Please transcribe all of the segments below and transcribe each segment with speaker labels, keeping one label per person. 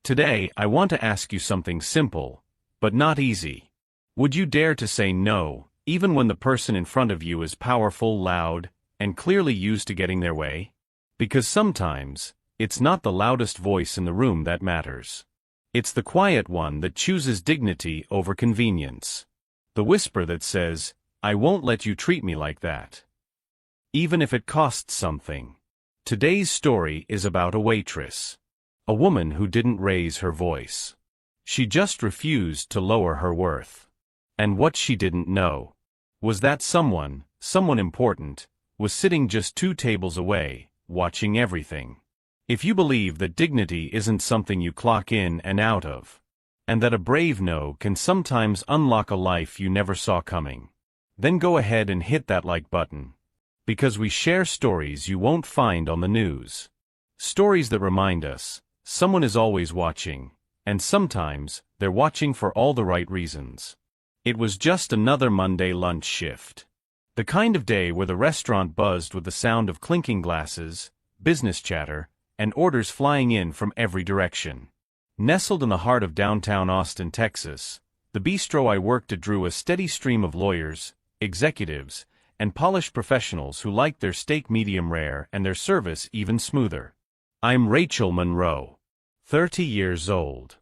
Speaker 1: Today, I want to ask you something simple, but not easy. Would you dare to say no, even when the person in front of you is powerful, loud, and clearly used to getting their way? Because sometimes, it's not the loudest voice in the room that matters. It's the quiet one that chooses dignity over convenience. The whisper that says, "I won't let you treat me like that, even if it costs something." Today's story is about a waitress. A woman who didn't raise her voice. She just refused to lower her worth. And what she didn't know was that someone important, was sitting just 2 tables away, watching everything. If you believe that dignity isn't something you clock in and out of, and that a brave no can sometimes unlock a life you never saw coming, then go ahead and hit that like button. Because we share stories you won't find on the news. Stories that remind us, someone is always watching, and sometimes, they're watching for all the right reasons. It was just another Monday lunch shift. The kind of day where the restaurant buzzed with the sound of clinking glasses, business chatter, and orders flying in from every direction. Nestled in the heart of downtown Austin, Texas, the bistro I worked at drew a steady stream of lawyers, executives, and polished professionals who liked their steak medium rare and their service even smoother. I'm Rachel Monroe, 30 years old.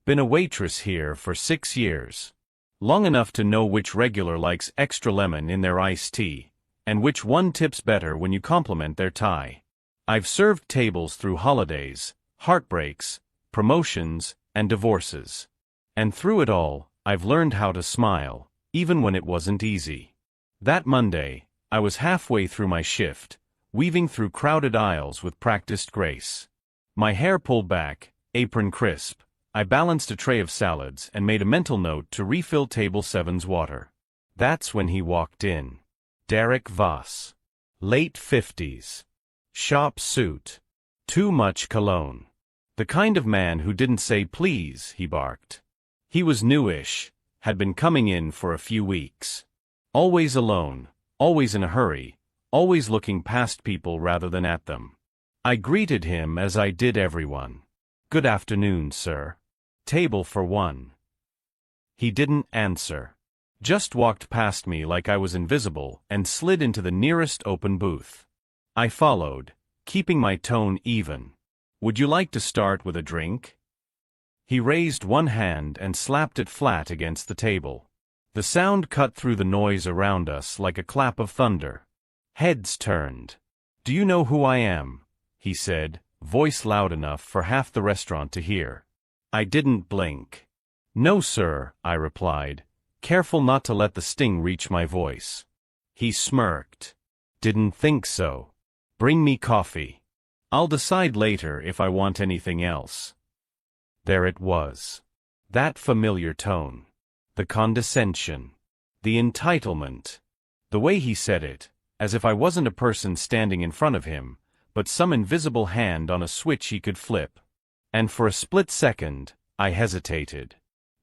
Speaker 1: Been a waitress here for 6 years. Long enough to know which regular likes extra lemon in their iced tea, and which one tips better when you compliment their tie. I've served tables through holidays, heartbreaks, promotions, and divorces. And through it all, I've learned how to smile, even when it wasn't easy. That Monday, I was halfway through my shift, weaving through crowded aisles with practiced grace. My hair pulled back, apron crisp, I balanced a tray of salads and made a mental note to refill table 7's water. That's when he walked in. Derek Voss. Late 50s. Shop suit. Too much cologne. The kind of man who didn't say please, he barked. He was newish, had been coming in for a few weeks. Always alone, always in a hurry, always looking past people rather than at them. I greeted him as I did everyone. "Good afternoon, sir. Table for 1. He didn't answer. Just walked past me like I was invisible and slid into the nearest open booth. I followed, keeping my tone even. "Would you like to start with a drink?" He raised one hand and slapped it flat against the table. The sound cut through the noise around us like a clap of thunder. Heads turned. "Do you know who I am?" he said, voice loud enough for half the restaurant to hear. I didn't blink. "No, sir," I replied, careful not to let the sting reach my voice. He smirked. "Didn't think so. Bring me coffee. I'll decide later if I want anything else." There it was. That familiar tone. The condescension. The entitlement. The way he said it, as if I wasn't a person standing in front of him, but some invisible hand on a switch he could flip. And for a split second, I hesitated.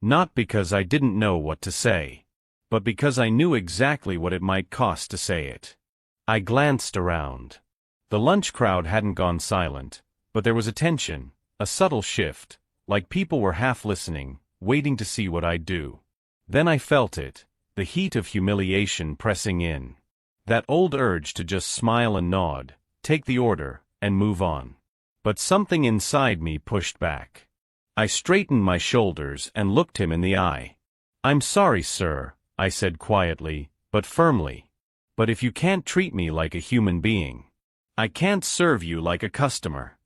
Speaker 1: Not because I didn't know what to say, but because I knew exactly what it might cost to say it. I glanced around. The lunch crowd hadn't gone silent, but there was a tension, a subtle shift, like people were half listening, waiting to see what I'd do. Then I felt it, the heat of humiliation pressing in. That old urge to just smile and nod, take the order, and move on. But something inside me pushed back. I straightened my shoulders and looked him in the eye. "I'm sorry, sir," I said quietly, but firmly. "But if you can't treat me like a human being, I can't serve you like a customer."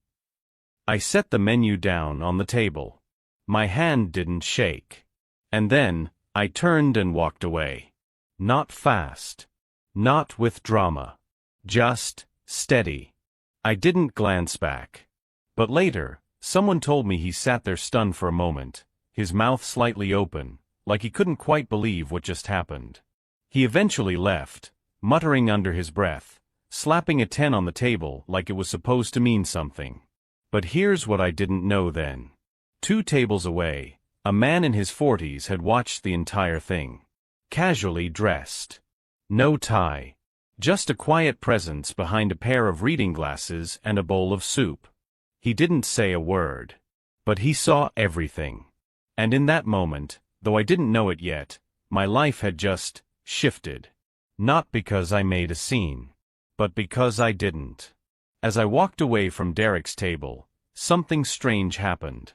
Speaker 1: I set the menu down on the table. My hand didn't shake. And then, I turned and walked away. Not fast. Not with drama. Just steady. I didn't glance back. But later, someone told me he sat there stunned for a moment, his mouth slightly open, like he couldn't quite believe what just happened. He eventually left, muttering under his breath, slapping a 10 on the table like it was supposed to mean something. But here's what I didn't know then. 2 tables away, a man in his 40s had watched the entire thing. Casually dressed. No tie. Just a quiet presence behind a pair of reading glasses and a bowl of soup. He didn't say a word. But he saw everything. And in that moment, though I didn't know it yet, my life had just shifted. Not because I made a scene, but because I didn't. As I walked away from Derek's table, something strange happened.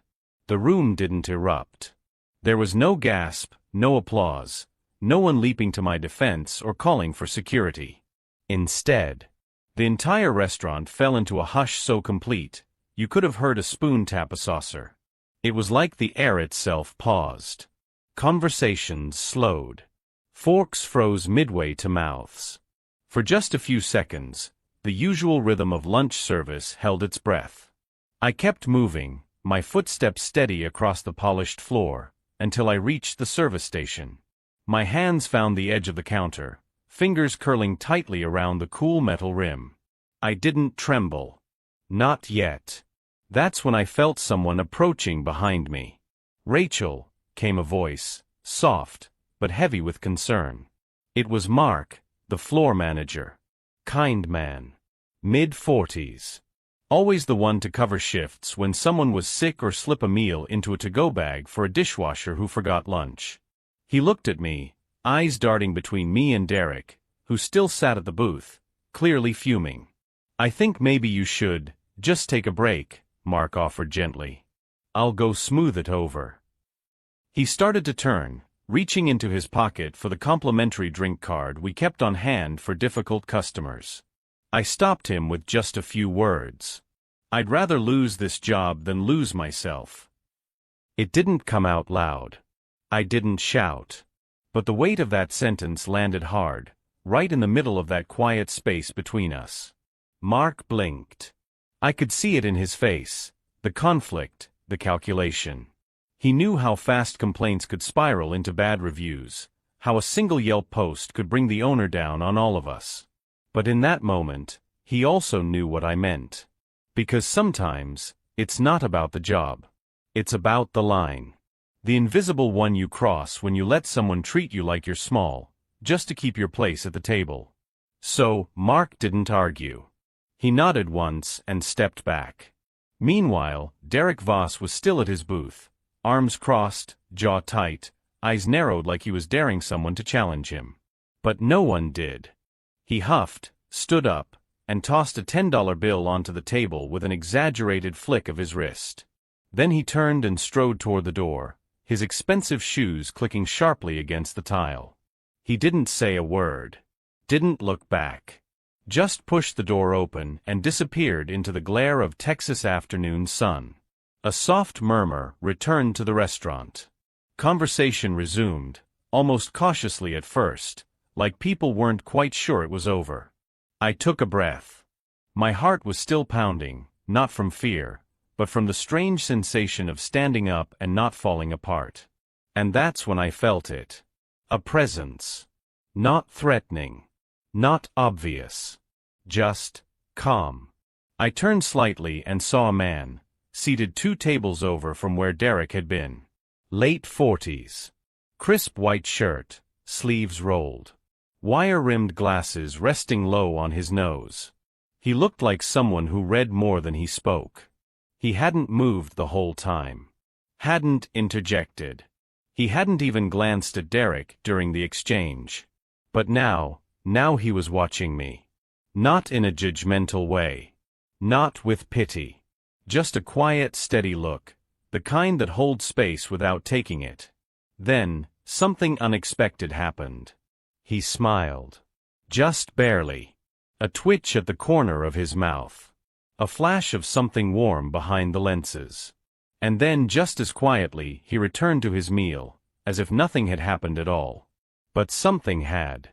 Speaker 1: The room didn't erupt. There was no gasp, no applause, no one leaping to my defense or calling for security. Instead, the entire restaurant fell into a hush so complete, you could have heard a spoon tap a saucer. It was like the air itself paused. Conversations slowed. Forks froze midway to mouths. For just a few seconds, the usual rhythm of lunch service held its breath. I kept moving, my footsteps steady across the polished floor, until I reached the service station. My hands found the edge of the counter, fingers curling tightly around the cool metal rim. I didn't tremble. Not yet. That's when I felt someone approaching behind me. "Rachel," came a voice, soft, but heavy with concern. It was Mark, the floor manager. Kind man. Mid-40s. Always the one to cover shifts when someone was sick or slip a meal into a to-go bag for a dishwasher who forgot lunch. He looked at me, eyes darting between me and Derek, who still sat at the booth, clearly fuming. "I think maybe you should just take a break," Mark offered gently. "I'll go smooth it over." He started to turn, reaching into his pocket for the complimentary drink card we kept on hand for difficult customers. I stopped him with just a few words. "I'd rather lose this job than lose myself." It didn't come out loud. I didn't shout. But the weight of that sentence landed hard, right in the middle of that quiet space between us. Mark blinked. I could see it in his face, the conflict, the calculation. He knew how fast complaints could spiral into bad reviews, how a single Yelp post could bring the owner down on all of us. But in that moment, he also knew what I meant. Because sometimes, it's not about the job. It's about the line. The invisible one you cross when you let someone treat you like you're small, just to keep your place at the table. So, Mark didn't argue. He nodded once and stepped back. Meanwhile, Derek Voss was still at his booth, arms crossed, jaw tight, eyes narrowed like he was daring someone to challenge him. But no one did. He huffed, stood up, and tossed a $10 bill onto the table with an exaggerated flick of his wrist. Then he turned and strode toward the door, his expensive shoes clicking sharply against the tile. He didn't say a word. Didn't look back. Just pushed the door open and disappeared into the glare of Texas afternoon sun. A soft murmur returned to the restaurant. Conversation resumed, almost cautiously at first, like people weren't quite sure it was over. I took a breath. My heart was still pounding, not from fear, but from the strange sensation of standing up and not falling apart. And that's when I felt it. A presence. Not threatening. Not obvious. Just calm. I turned slightly and saw a man, seated 2 tables over from where Derek had been. Late 40s. Crisp white shirt, sleeves rolled. Wire-rimmed glasses resting low on his nose. He looked like someone who read more than he spoke. He hadn't moved the whole time. Hadn't interjected. He hadn't even glanced at Derek during the exchange. But now he was watching me. Not in a judgmental way. Not with pity. Just a quiet, steady look, the kind that holds space without taking it. Then, something unexpected happened. He smiled. Just barely. A twitch at the corner of his mouth. A flash of something warm behind the lenses. And then just as quietly he returned to his meal, as if nothing had happened at all. But something had.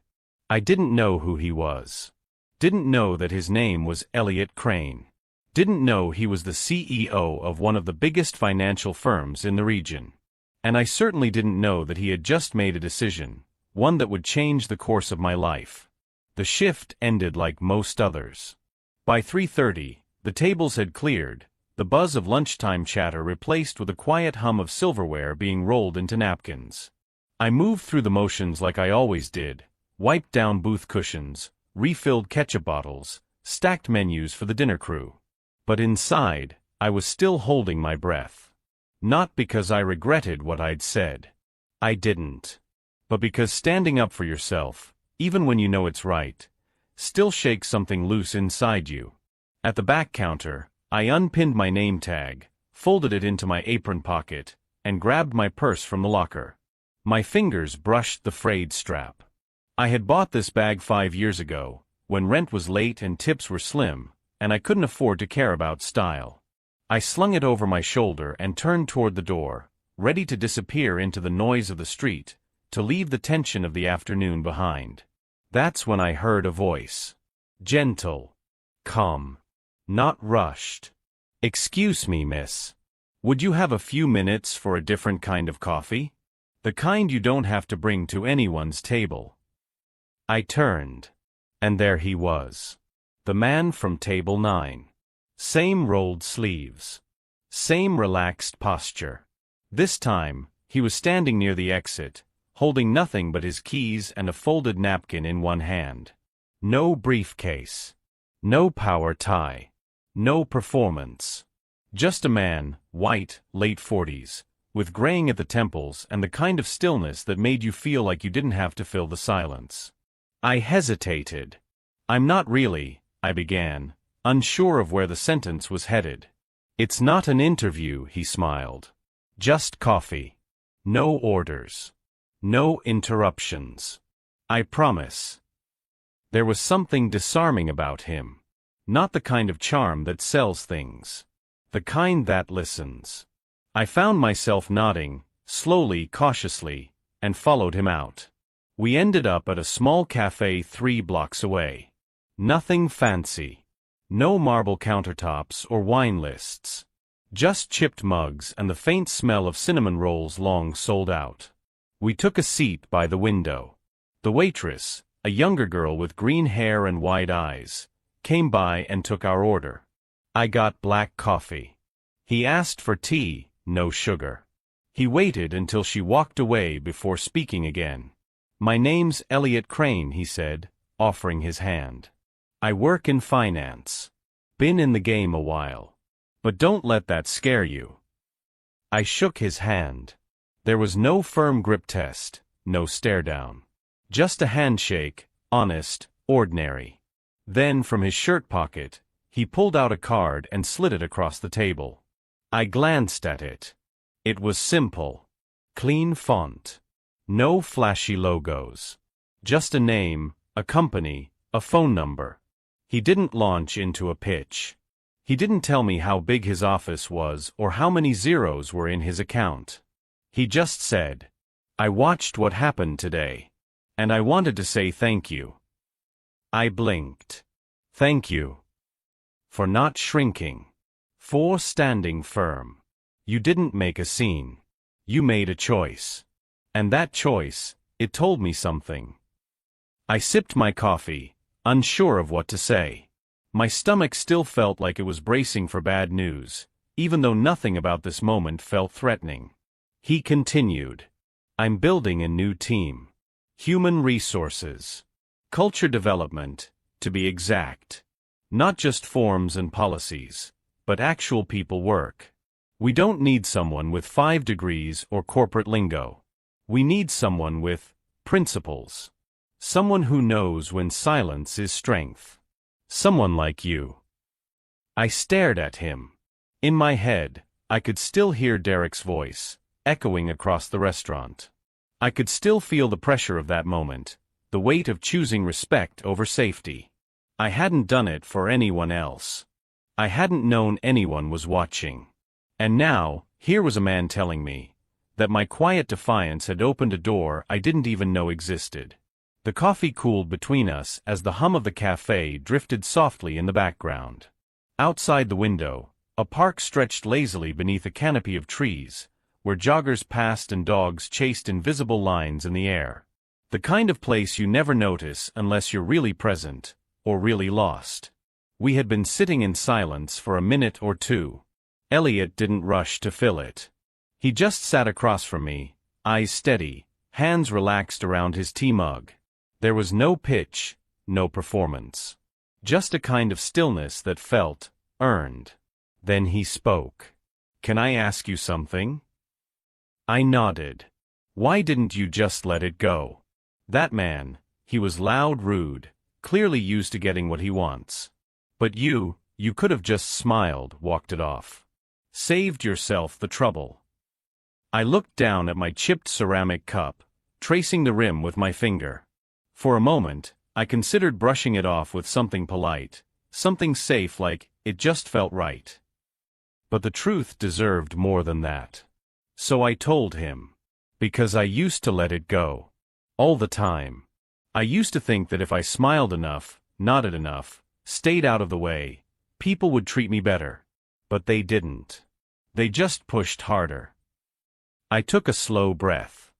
Speaker 1: I didn't know who he was. Didn't know that his name was Elliot Crane. Didn't know he was the CEO of one of the biggest financial firms in the region. And I certainly didn't know that he had just made a decision, one that would change the course of my life. The shift ended like most others. By 3:30, the tables had cleared, the buzz of lunchtime chatter replaced with a quiet hum of silverware being rolled into napkins. I moved through the motions like I always did, wiped down booth cushions, refilled ketchup bottles, stacked menus for the dinner crew. But inside, I was still holding my breath. Not because I regretted what I'd said. I didn't. But because standing up for yourself, even when you know it's right, still shakes something loose inside you. At the back counter, I unpinned my name tag, folded it into my apron pocket, and grabbed my purse from the locker. My fingers brushed the frayed strap. I had bought this bag 5 years ago, when rent was late and tips were slim, and I couldn't afford to care about style. I slung it over my shoulder and turned toward the door, ready to disappear into the noise of the street, to leave the tension of the afternoon behind. That's when I heard a voice. Gentle. Calm. Not rushed. "Excuse me, miss. Would you have a few minutes for a different kind of coffee? The kind you don't have to bring to anyone's table." I turned. And there he was. The man from table 9. Same rolled sleeves. Same relaxed posture. This time, he was standing near the exit, holding nothing but his keys and a folded napkin in one hand. No briefcase. No power tie. No performance. Just a man, white, late 40s, with graying at the temples and the kind of stillness that made you feel like you didn't have to fill the silence. I hesitated. "I'm not really," I began, unsure of where the sentence was headed. "It's not an interview," he smiled. "Just coffee. No orders. No interruptions. I promise." There was something disarming about him. Not the kind of charm that sells things. The kind that listens. I found myself nodding, slowly, cautiously, and followed him out. We ended up at a small cafe 3 blocks away. Nothing fancy. No marble countertops or wine lists. Just chipped mugs and the faint smell of cinnamon rolls long sold out. We took a seat by the window. The waitress, a younger girl with green hair and wide eyes, came by and took our order. I got black coffee. He asked for tea, no sugar. He waited until she walked away before speaking again. "My name's Elliot Crane," he said, offering his hand. "I work in finance. Been in the game a while. But don't let that scare you." I shook his hand. There was no firm grip test, no stare down. Just a handshake, honest, ordinary. Then from his shirt pocket, he pulled out a card and slid it across the table. I glanced at it. It was simple. Clean font. No flashy logos. Just a name, a company, a phone number. He didn't launch into a pitch. He didn't tell me how big his office was or how many zeros were in his account. He just said, "I watched what happened today. And I wanted to say thank you." I blinked. "Thank you. For not shrinking. For standing firm. You didn't make a scene. You made a choice. And that choice, it told me something." I sipped my coffee, unsure of what to say. My stomach still felt like it was bracing for bad news, even though nothing about this moment felt threatening. He continued, "I'm building a new team. Human resources. Culture development, to be exact. Not just forms and policies, but actual people work. We don't need someone with 5 degrees or corporate lingo. We need someone with principles. Someone who knows when silence is strength. Someone like you." I stared at him. In my head, I could still hear Derek's voice, echoing across the restaurant. I could still feel the pressure of that moment, the weight of choosing respect over safety. I hadn't done it for anyone else. I hadn't known anyone was watching. And now, here was a man telling me that my quiet defiance had opened a door I didn't even know existed. The coffee cooled between us as the hum of the cafe drifted softly in the background. Outside the window, a park stretched lazily beneath a canopy of trees, where joggers passed and dogs chased invisible lines in the air. The kind of place you never notice unless you're really present, or really lost. We had been sitting in silence for a minute or two. Elliot didn't rush to fill it. He just sat across from me, eyes steady, hands relaxed around his tea mug. There was no pitch, no performance. Just a kind of stillness that felt earned. Then he spoke. "Can I ask you something?" I nodded. "Why didn't you just let it go?" That man, he was loud, rude, clearly used to getting what he wants. But you could have just smiled, walked it off. Saved yourself the trouble. I looked down at my chipped ceramic cup, tracing the rim with my finger. For a moment, I considered brushing it off with something polite, something safe like, "It just felt right." But the truth deserved more than that. So I told him. Because I used to let it go. All the time. I used to think that if I smiled enough, nodded enough, stayed out of the way, people would treat me better. But they didn't. They just pushed harder. I took a slow breath.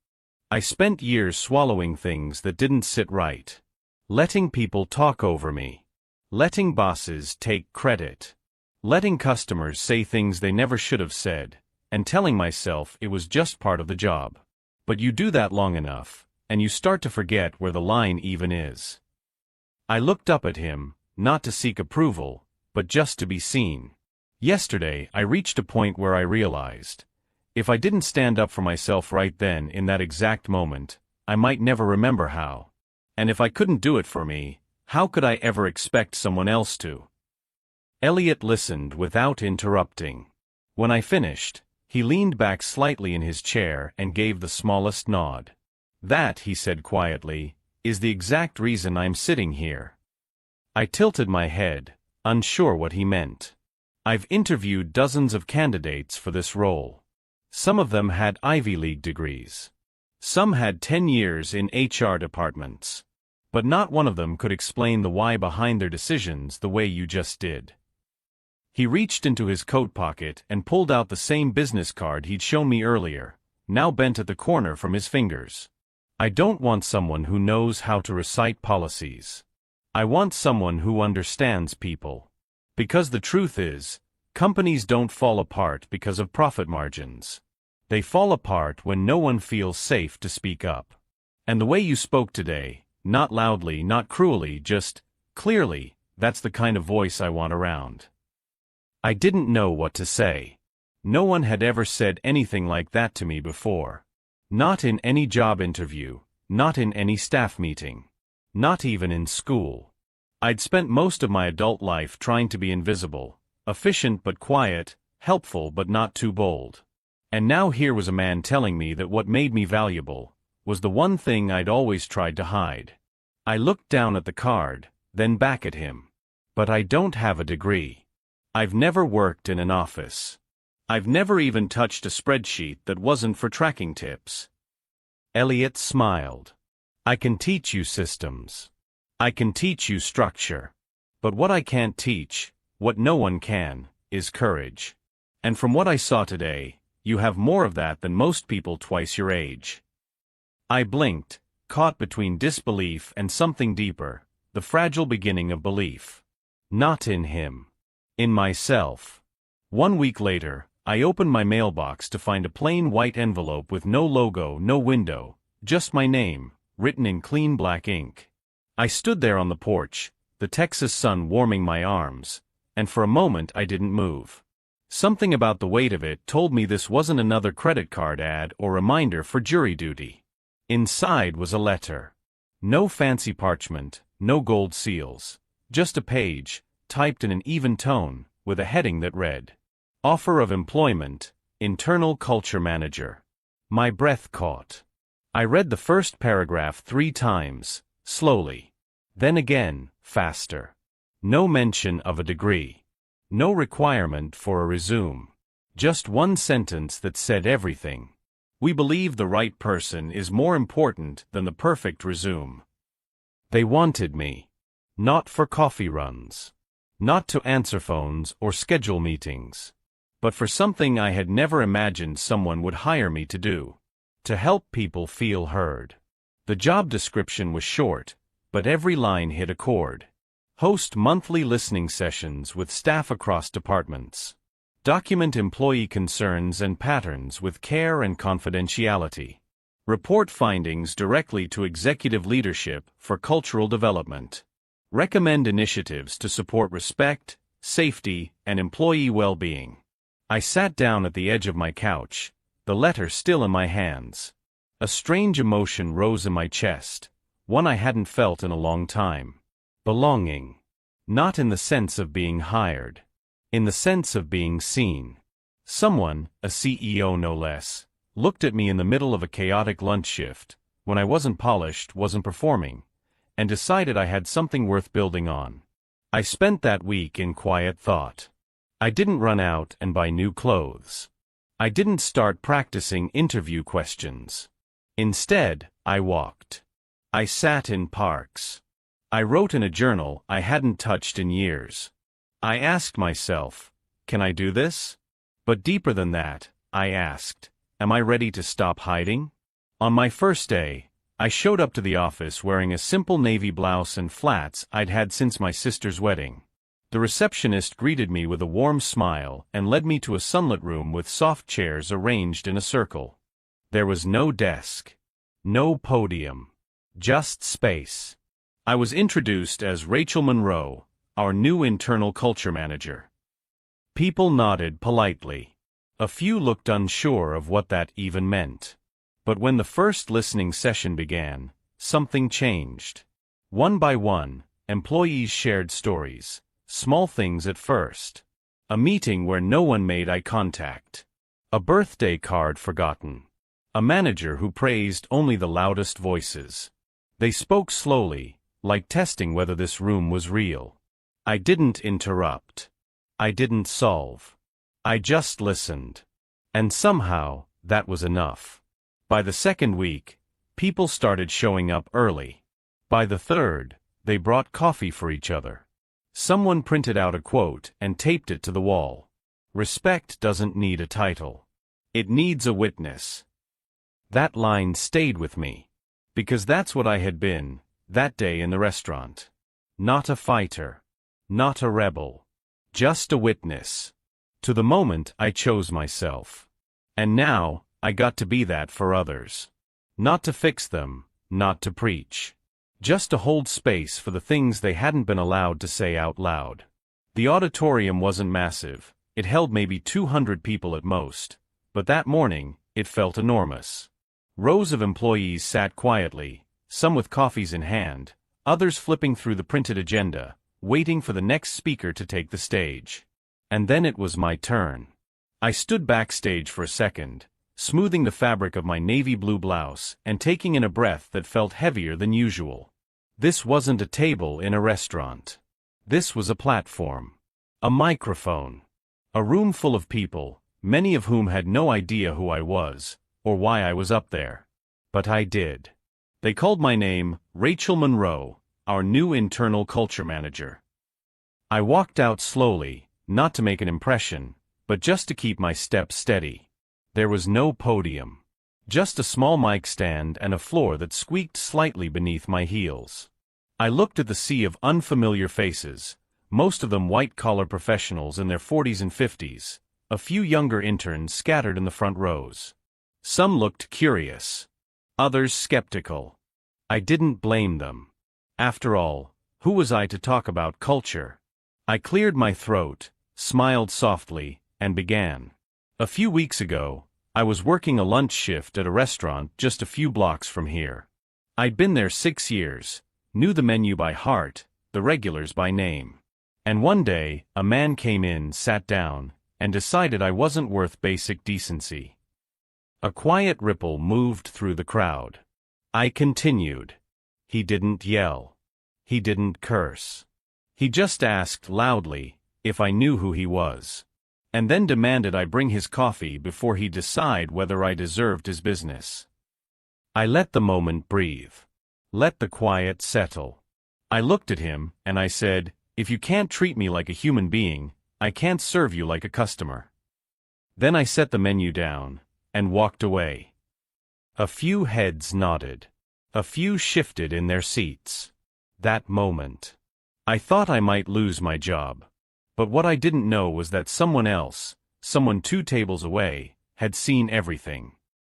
Speaker 1: I spent years swallowing things that didn't sit right. Letting people talk over me. Letting bosses take credit. Letting customers say things they never should have said, and telling myself it was just part of the job. But you do that long enough, and you start to forget where the line even is. I looked up at him, not to seek approval, but just to be seen. Yesterday, I reached a point where I realized, if I didn't stand up for myself right then in that exact moment, I might never remember how. And if I couldn't do it for me, how could I ever expect someone else to? Elliot listened without interrupting. When I finished, he leaned back slightly in his chair and gave the smallest nod. "That," he said quietly, "is the exact reason I'm sitting here." I tilted my head, unsure what he meant. I've interviewed dozens of candidates for this role. Some of them had Ivy League degrees. Some had 10 years in HR departments. But not one of them could explain the why behind their decisions the way you just did. He reached into his coat pocket and pulled out the same business card he'd shown me earlier, now bent at the corner from his fingers. "I don't want someone who knows how to recite policies. I want someone who understands people. Because the truth is, companies don't fall apart because of profit margins. They fall apart when no one feels safe to speak up. And the way you spoke today, not loudly, not cruelly, just clearly, that's the kind of voice I want around." I didn't know what to say. No one had ever said anything like that to me before. Not in any job interview, not in any staff meeting. Not even in school. I'd spent most of my adult life trying to be invisible, efficient but quiet, helpful but not too bold. And now here was a man telling me that what made me valuable was the one thing I'd always tried to hide. I looked down at the card, then back at him. "But I don't have a degree. I've never worked in an office. I've never even touched a spreadsheet that wasn't for tracking tips." Elliot smiled. "I can teach you systems. I can teach you structure. But what I can't teach, what no one can, is courage. And from what I saw today, you have more of that than most people twice your age." I blinked, caught between disbelief and something deeper, the fragile beginning of belief. Not in him. In myself. 1 week later, I opened my mailbox to find a plain white envelope with no logo, no window, just my name, written in clean black ink. I stood there on the porch, the Texas sun warming my arms, and for a moment I didn't move. Something about the weight of it told me this wasn't another credit card ad or reminder for jury duty. Inside was a letter. No fancy parchment, no gold seals. Just a page, typed in an even tone, with a heading that read, "Offer of employment, Internal Culture Manager." My breath caught. I read the first paragraph 3 times, slowly. Then again, faster. No mention of a degree. No requirement for a resume. Just one sentence that said everything. "We believe the right person is more important than the perfect resume." They wanted me. Not for coffee runs. Not to answer phones or schedule meetings. But for something I had never imagined someone would hire me to do. To help people feel heard. The job description was short, but every line hit a chord. Host monthly listening sessions with staff across departments. Document employee concerns and patterns with care and confidentiality. Report findings directly to executive leadership for cultural development. Recommend initiatives to support respect, safety, and employee well-being. I sat down at the edge of my couch, the letter still in my hands. A strange emotion rose in my chest, one I hadn't felt in a long time. Belonging. Not in the sense of being hired. In the sense of being seen. Someone, a CEO no less, looked at me in the middle of a chaotic lunch shift, when I wasn't polished, wasn't performing, and decided I had something worth building on. I spent that week in quiet thought. I didn't run out and buy new clothes. I didn't start practicing interview questions. Instead, I walked. I sat in parks. I wrote in a journal I hadn't touched in years. I asked myself, can I do this? But deeper than that, I asked, am I ready to stop hiding? On my first day, I showed up to the office wearing a simple navy blouse and flats I'd had since my sister's wedding. The receptionist greeted me with a warm smile and led me to a sunlit room with soft chairs arranged in a circle. There was no desk. No podium. Just space. I was introduced as Rachel Monroe, our new internal culture manager. People nodded politely. A few looked unsure of what that even meant. But when the first listening session began, something changed. One by one, employees shared stories, small things at first. A meeting where no one made eye contact. A birthday card forgotten. A manager who praised only the loudest voices. They spoke slowly, like testing whether this room was real. I didn't interrupt. I didn't solve. I just listened. And somehow, that was enough. By the second week, people started showing up early. By the third, they brought coffee for each other. Someone printed out a quote and taped it to the wall. Respect doesn't need a title. It needs a witness. That line stayed with me. Because that's what I had been, that day in the restaurant. Not a fighter. Not a rebel. Just a witness. To the moment I chose myself. And now, I got to be that for others. Not to fix them, not to preach. Just to hold space for the things they hadn't been allowed to say out loud. The auditorium wasn't massive, it held maybe 200 people at most, but that morning, it felt enormous. Rows of employees sat quietly, some with coffees in hand, others flipping through the printed agenda, waiting for the next speaker to take the stage. And then it was my turn. I stood backstage for a second, smoothing the fabric of my navy blue blouse and taking in a breath that felt heavier than usual. This wasn't a table in a restaurant. This was a platform. A microphone. A room full of people, many of whom had no idea who I was, or why I was up there. But I did. They called my name, Rachel Monroe, our new internal culture manager. I walked out slowly, not to make an impression, but just to keep my steps steady. There was no podium. Just a small mic stand and a floor that squeaked slightly beneath my heels. I looked at the sea of unfamiliar faces, most of them white-collar professionals in their 40s and 50s, a few younger interns scattered in the front rows. Some looked curious. Others skeptical. I didn't blame them. After all, who was I to talk about culture? I cleared my throat, smiled softly, and began. A few weeks ago, I was working a lunch shift at a restaurant just a few blocks from here. I'd been there 6 years, knew the menu by heart, the regulars by name. And one day, a man came in, sat down, and decided I wasn't worth basic decency. A quiet ripple moved through the crowd. I continued. He didn't yell. He didn't curse. He just asked loudly if I knew who he was. And then demanded I bring his coffee before he'd decide whether I deserved his business. I let the moment breathe. Let the quiet settle. I looked at him, and I said, if you can't treat me like a human being, I can't serve you like a customer. Then I set the menu down, and walked away. A few heads nodded. A few shifted in their seats. That moment. I thought I might lose my job. But what I didn't know was that someone else, someone 2 tables away, had seen everything.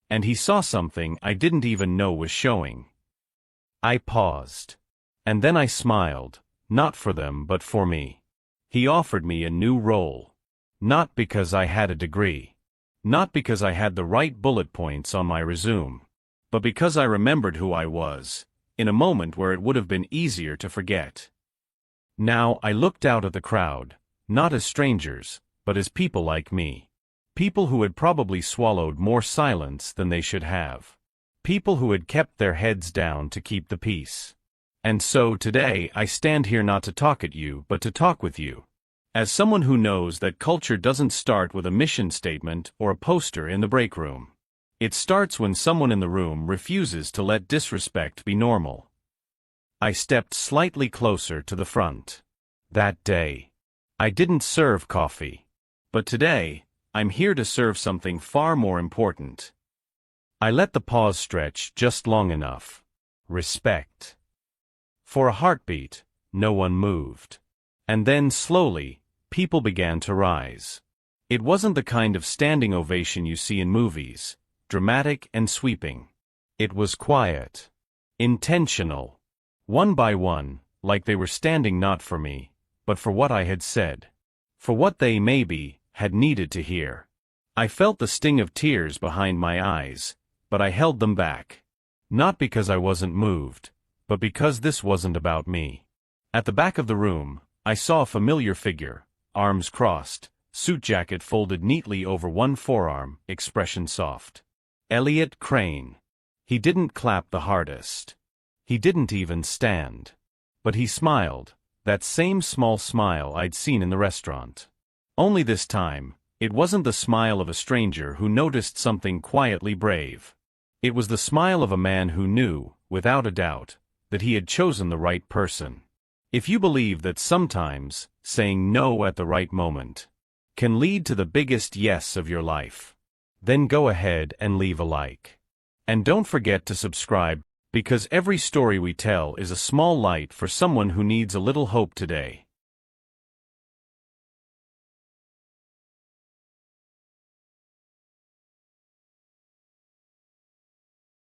Speaker 1: And he saw something I didn't even know was showing. I paused. And then I smiled, not for them but for me. He offered me a new role. Not because I had a degree. Not because I had the right bullet points on my resume. But because I remembered who I was, in a moment where it would have been easier to forget. Now I looked out at the crowd, not as strangers, but as people like me. People who had probably swallowed more silence than they should have. People who had kept their heads down to keep the peace. And so today I stand here not to talk at you but to talk with you. As someone who knows that culture doesn't start with a mission statement or a poster in the break room. It starts when someone in the room refuses to let disrespect be normal. I stepped slightly closer to the front. That day, I didn't serve coffee. But today, I'm here to serve something far more important. I let the pause stretch just long enough. Respect. For a heartbeat, no one moved. And then slowly, people began to rise. It wasn't the kind of standing ovation you see in movies, dramatic and sweeping. It was quiet. Intentional. One by one, like they were standing not for me, but for what I had said. For what they, maybe, had needed to hear. I felt the sting of tears behind my eyes, but I held them back. Not because I wasn't moved, but because this wasn't about me. At the back of the room, I saw a familiar figure, arms crossed, suit jacket folded neatly over one forearm, expression soft. Elliot Crane. He didn't clap the hardest. He didn't even stand. But he smiled, that same small smile I'd seen in the restaurant. Only this time, it wasn't the smile of a stranger who noticed something quietly brave. It was the smile of a man who knew, without a doubt, that he had chosen the right person. If you believe that sometimes, saying no at the right moment, can lead to the biggest yes of your life, then go ahead and leave a like. And don't forget to subscribe, because every story we tell is a small light for someone who needs a little hope today.